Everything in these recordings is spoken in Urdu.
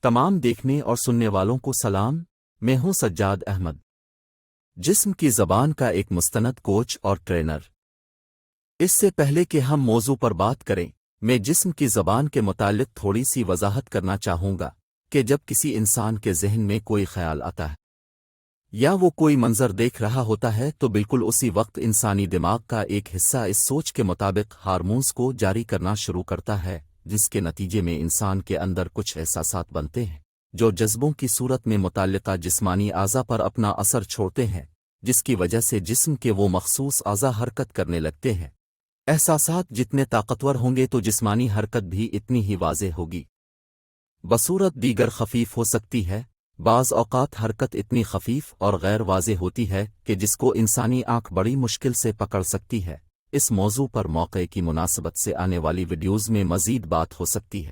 تمام دیکھنے اور سننے والوں کو سلام، میں ہوں سجاد احمد، جسم کی زبان کا ایک مستند کوچ اور ٹرینر۔ اس سے پہلے کہ ہم موضوع پر بات کریں، میں جسم کی زبان کے متعلق تھوڑی سی وضاحت کرنا چاہوں گا کہ جب کسی انسان کے ذہن میں کوئی خیال آتا ہے یا وہ کوئی منظر دیکھ رہا ہوتا ہے تو بالکل اسی وقت انسانی دماغ کا ایک حصہ اس سوچ کے مطابق ہارمونز کو جاری کرنا شروع کرتا ہے، جس کے نتیجے میں انسان کے اندر کچھ احساسات بنتے ہیں جو جذبوں کی صورت میں متعلقہ جسمانی اعضاء پر اپنا اثر چھوڑتے ہیں، جس کی وجہ سے جسم کے وہ مخصوص اعضاء حرکت کرنے لگتے ہیں۔ احساسات جتنے طاقتور ہوں گے تو جسمانی حرکت بھی اتنی ہی واضح ہوگی۔ بصورت دیگر خفیف ہو سکتی ہے، بعض اوقات حرکت اتنی خفیف اور غیر واضح ہوتی ہے کہ جس کو انسانی آنکھ بڑی مشکل سے پکڑ سکتی ہے۔ اس موضوع پر موقع کی مناسبت سے آنے والی ویڈیوز میں مزید بات ہو سکتی ہے۔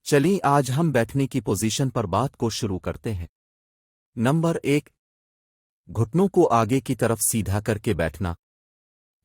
چلیں آج ہم بیٹھنے کی پوزیشن پر بات کو شروع کرتے ہیں۔ نمبر 1، گھٹنوں کو آگے کی طرف سیدھا کر کے بیٹھنا۔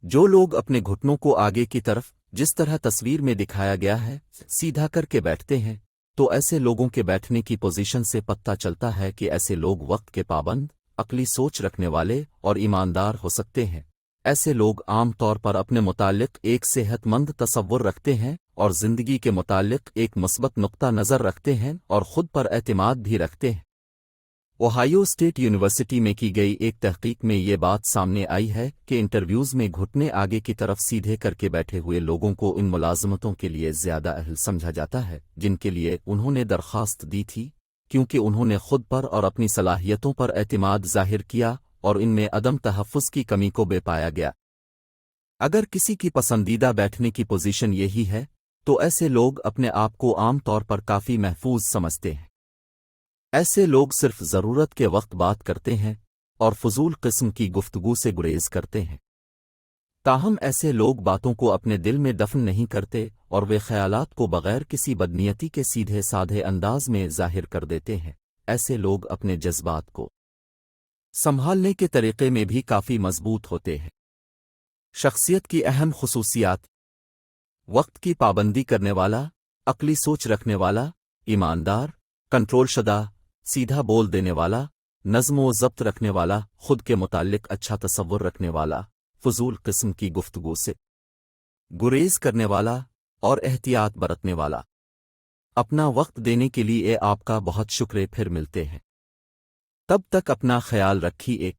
جو لوگ اپنے گھٹنوں کو آگے کی طرف جس طرح تصویر میں دکھایا گیا ہے سیدھا کر کے بیٹھتے ہیں، تو ایسے لوگوں کے بیٹھنے کی پوزیشن سے پتہ چلتا ہے کہ ایسے لوگ وقت کے پابند، عقلی سوچ رکھنے والے اور ایماندار ہو سکتے ہیں۔ ایسے لوگ عام طور پر اپنے متعلق ایک صحت مند تصور رکھتے ہیں اور زندگی کے متعلق ایک مثبت نقطہ نظر رکھتے ہیں اور خود پر اعتماد بھی رکھتے ہیں۔ اوہایو اسٹیٹ یونیورسٹی میں کی گئی ایک تحقیق میں یہ بات سامنے آئی ہے کہ انٹرویوز میں گھٹنے آگے کی طرف سیدھے کر کے بیٹھے ہوئے لوگوں کو ان ملازمتوں کے لیے زیادہ اہل سمجھا جاتا ہے جن کے لیے انہوں نے درخواست دی تھی، کیونکہ انہوں نے خود پر اور اپنی صلاحیتوں پر اعتماد ظاہر کیا اور ان میں عدم تحفظ کی کمی کو بے پایا گیا۔ اگر کسی کی پسندیدہ بیٹھنے کی پوزیشن یہی ہے تو ایسے لوگ اپنے آپ کو عام طور پر کافی محفوظ سمجھتے ہیں۔ ایسے لوگ صرف ضرورت کے وقت بات کرتے ہیں اور فضول قسم کی گفتگو سے گریز کرتے ہیں۔ تاہم ایسے لوگ باتوں کو اپنے دل میں دفن نہیں کرتے اور وہ خیالات کو بغیر کسی بدنیتی کے سیدھے سادھے انداز میں ظاہر کر دیتے ہیں۔ ایسے لوگ اپنے جذبات کو سنبھالنے کے طریقے میں بھی کافی مضبوط ہوتے ہیں۔ شخصیت کی اہم خصوصیات: وقت کی پابندی کرنے والا، عقلی سوچ رکھنے والا، ایماندار، کنٹرول شدہ، سیدھا بول دینے والا، نظم و ضبط رکھنے والا، خود کے متعلق اچھا تصور رکھنے والا، فضول قسم کی گفتگو سے گریز کرنے والا اور احتیاط برتنے والا۔ اپنا وقت دینے کے لیے آپ کا بہت شکریہ، پھر ملتے ہیں۔ تب تک اپنا خیال رکھیے۔